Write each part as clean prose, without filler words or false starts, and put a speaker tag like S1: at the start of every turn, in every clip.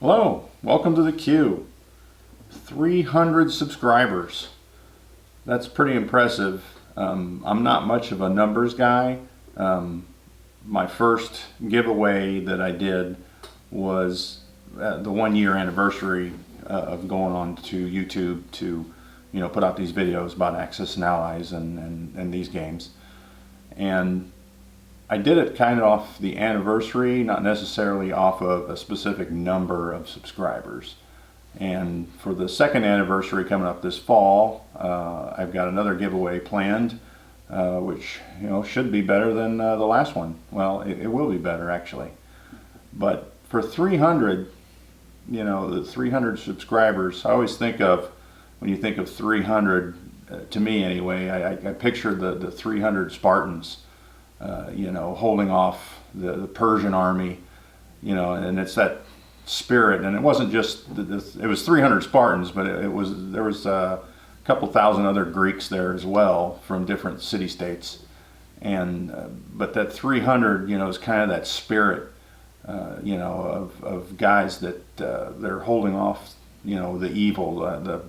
S1: Hello, welcome to the Queue. 300 subscribers. That's pretty impressive. I'm not much of a numbers guy. My first giveaway that I did was the 1 year anniversary of going on to YouTube to, put out these videos about Axis and Allies and these games. And I did it kind of off the anniversary, not necessarily off of a specific number of subscribers. And for the second anniversary coming up this fall, I've got another giveaway planned, which should be better than the last one. Well, it will be better actually. But for 300, the 300 subscribers, I always think of, when you think of 300, to me anyway, I picture the 300 Spartans. Holding off the Persian army, and it's that spirit. And it wasn't just it was 300 Spartans, but there was a couple thousand other Greeks there as well from different city-states. And but that 300, is kind of that spirit, of guys that they're holding off, the evil,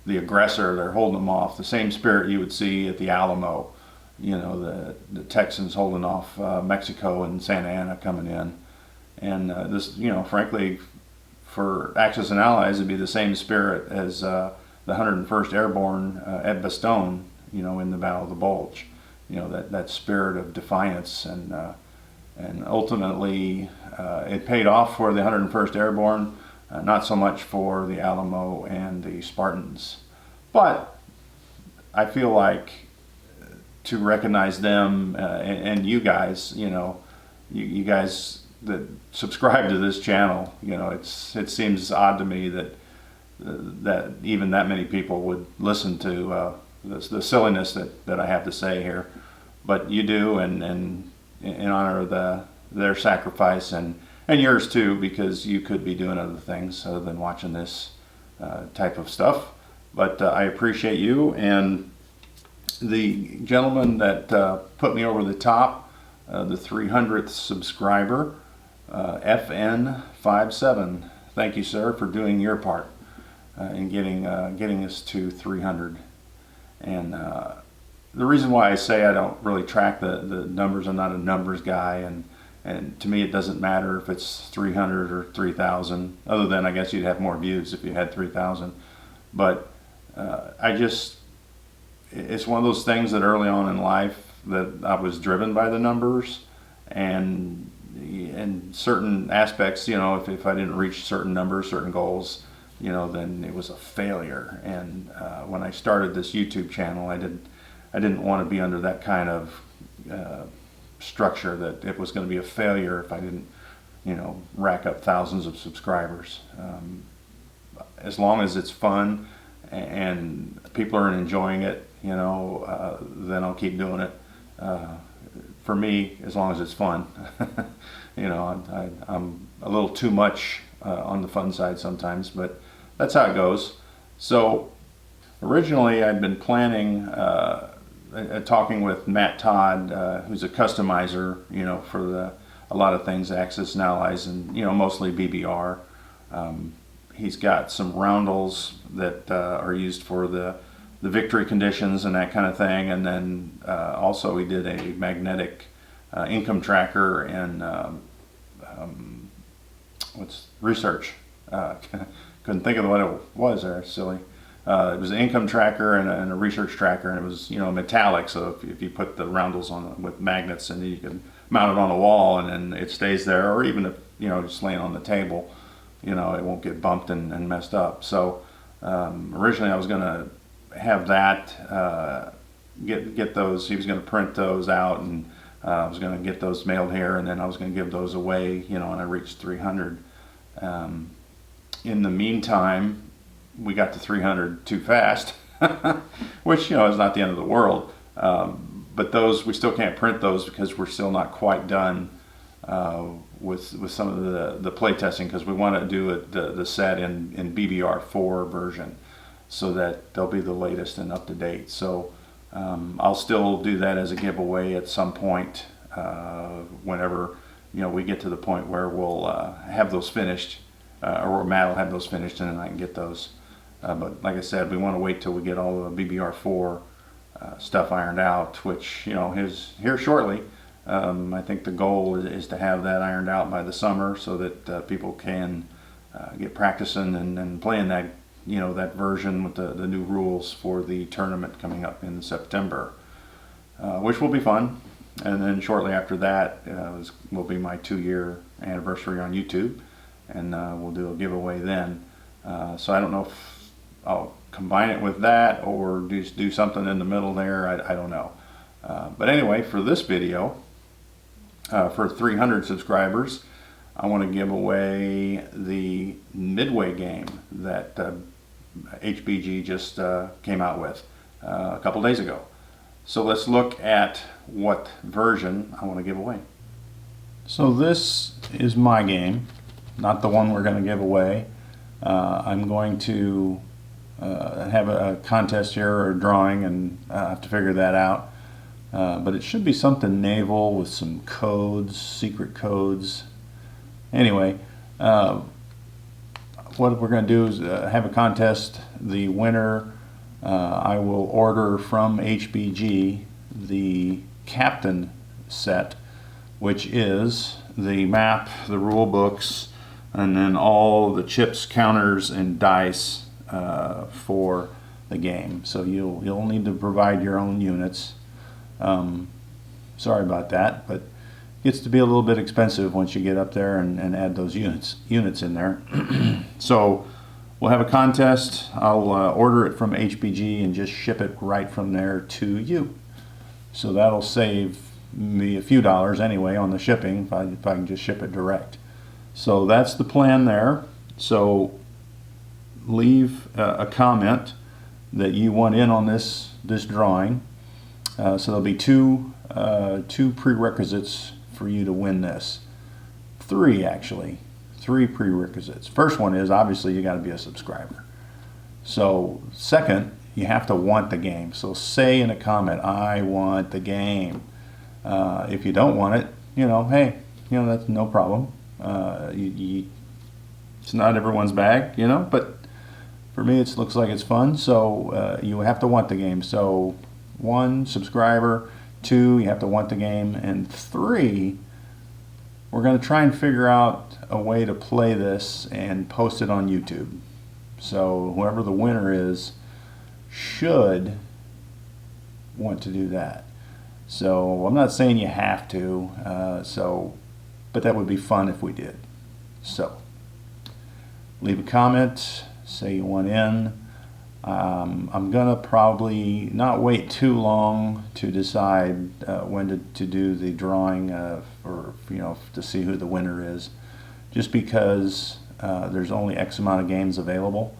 S1: the aggressor. They're holding them off. The same spirit you would see at the Alamo. The Texans holding off Mexico and Santa Anna coming in. And this, frankly, for Axis and Allies, it'd be the same spirit as the 101st Airborne at Bastogne, in the Battle of the Bulge. That spirit of defiance. And ultimately, it paid off for the 101st Airborne, not so much for the Alamo and the Spartans. But I feel like to recognize them and you guys, you guys that subscribe to this channel, it seems odd to me that even that many people would listen to the silliness that I have to say here, but you do, and in honor of their sacrifice and yours too, because you could be doing other things other than watching this type of stuff. But I appreciate you. And the gentleman that put me over the top, the 300th subscriber, FN57. Thank you, sir, for doing your part in getting us to 300. And the reason why I say I don't really track the numbers, I'm not a numbers guy, and to me it doesn't matter if it's 300 or 3,000, other than I guess you'd have more views if you had 3,000. But it's one of those things that early on in life that I was driven by the numbers, and in certain aspects, if I didn't reach certain numbers, certain goals, then it was a failure. And when I started this YouTube channel, I didn't want to be under that kind of structure that it was going to be a failure if I didn't, rack up thousands of subscribers. As long as it's fun and people are enjoying it, then I'll keep doing it. For me, as long as it's fun. I'm a little too much on the fun side sometimes, but that's how it goes. So originally I'd been planning, talking with Matt Todd, who's a customizer, for a lot of things, Axis and Allies, and mostly BBR. He's got some roundels that are used for the victory conditions and that kind of thing, and then also he did a magnetic income tracker and what's research. Couldn't think of what it was there. Silly. It was an income tracker and a research tracker, and it was metallic. So if you put the roundels on with magnets, and you can mount it on a wall, and then it stays there, or even if just laying on the table, it won't get bumped and messed up. So originally I was going to have that, get those. He was going to print those out, and I was going to get those mailed here, and then I was going to give those away, when I reached 300. In the meantime, we got to 300 too fast, which is not the end of the world. But those, we still can't print those because we're still not quite done with some of the play testing, because we want to do the set in BBR4 version, so that they'll be the latest and up to date. So I'll still do that as a giveaway at some point, whenever we get to the point where we'll have those finished or Matt will have those finished and then I can get those. But like I said, we want to wait till we get all the BBR4 stuff ironed out, which, you know, is here shortly. I think the goal is to have that ironed out by the summer so that people can get practicing and playing that, you know, that version with the new rules for the tournament coming up in September, which will be fun. And then shortly after that will be my 2-year anniversary on YouTube, and we'll do a giveaway then. So I don't know if I'll combine it with that or do something in the middle there. I don't know. But anyway, for this video, for 300 subscribers, I want to give away the Midway game that HBG just came out with a couple days ago. So let's look at what version I want to give away. So this is my game, not the one we're going to give away. I'm going to have a contest here or a drawing, and have to figure that out. But it should be something naval with some codes, secret codes. Anyway, what we're going to do is have a contest. The winner, I will order from HBG the captain set, which is the map, the rule books, and then all the chips, counters, and dice for the game. So you'll need to provide your own units. Sorry about that, but it gets to be a little bit expensive once you get up there and add those units in there. So we'll have a contest. I'll order it from HBG and just ship it right from there to you. So that'll save me a few dollars anyway on the shipping if I can just ship it direct. So that's the plan there. So leave a comment that you want in on this drawing. So there'll be two prerequisites for you to win this. 3 actually. 3 prerequisites. First one is obviously you got to be a subscriber. So second, you have to want the game. So say in a comment, I want the game. If you don't want it, you know, hey, you know, that's no problem. It's not everyone's bag, you know, but for me it looks like it's fun. So you have to want the game. So 1, subscriber. 2, you have to want the game. And 3, we're going to try and figure out a way to play this and post it on YouTube. So whoever the winner is should want to do that. So I'm not saying you have to, but that would be fun if we did. So leave a comment, say you want in. I'm gonna probably not wait too long to decide when to do the drawing, or to see who the winner is, just because there's only X amount of games available.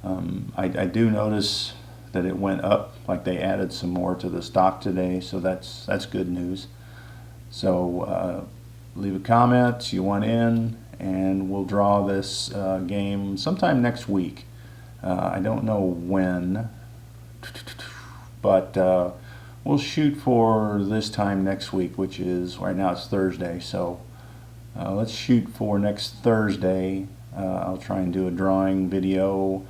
S1: I do notice that it went up, like they added some more to the stock today, so that's good news. So leave a comment, you want in, and we'll draw this game sometime next week. I don't know when, but we'll shoot for this time next week, which is, right now it's Thursday, so let's shoot for next Thursday. I'll try and do a drawing video,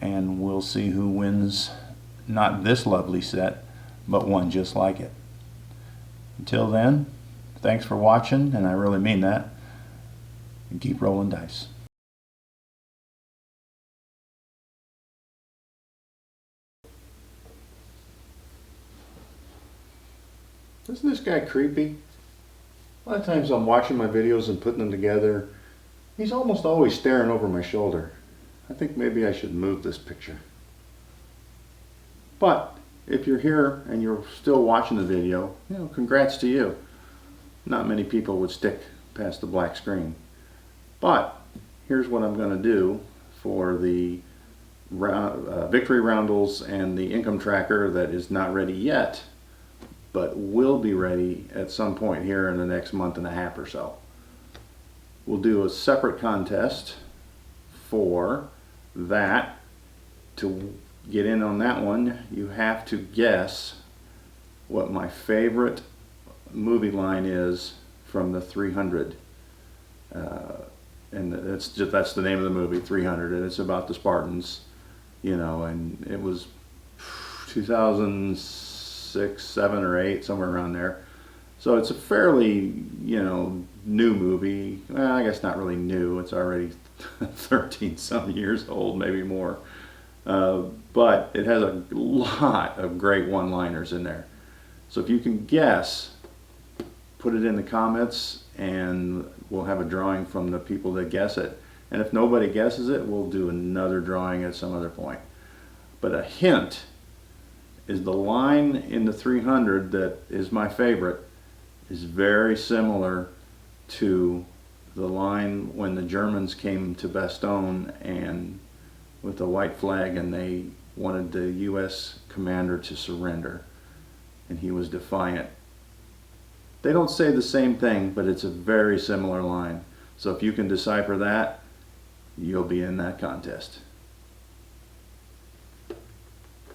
S1: and we'll see who wins, not this lovely set, but one just like it. Until then, thanks for watching, and I really mean that, and keep rolling dice. Isn't this guy creepy? A lot of times I'm watching my videos and putting them together. He's almost always staring over my shoulder. I think maybe I should move this picture. But if you're here and you're still watching the video, congrats to you. Not many people would stick past the black screen. But here's what I'm going to do for the victory roundels and the income tracker that is not ready yet, but will be ready at some point here in the next month and a half or so. We'll do a separate contest for that. To get in on that one, you have to guess what my favorite movie line is from the 300. and that's the name of the movie, 300, and it's about the Spartans, you know, and it was 2006, 7 or 8, somewhere around there. So it's a fairly, you know, new movie. Well, I guess not really new. It's already 13 some years old, maybe more. But it has a lot of great one-liners in there. So if you can guess, put it in the comments and we'll have a drawing from the people that guess it. And if nobody guesses it, we'll do another drawing at some other point. But a hint is the line in the 300 that is my favorite is very similar to the line when the Germans came to Bastogne and with the white flag and they wanted the U.S. commander to surrender and he was defiant. They don't say the same thing, but it's a very similar line. So if you can decipher that, you'll be in that contest.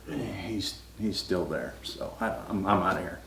S1: He's still there, so I'm out of here.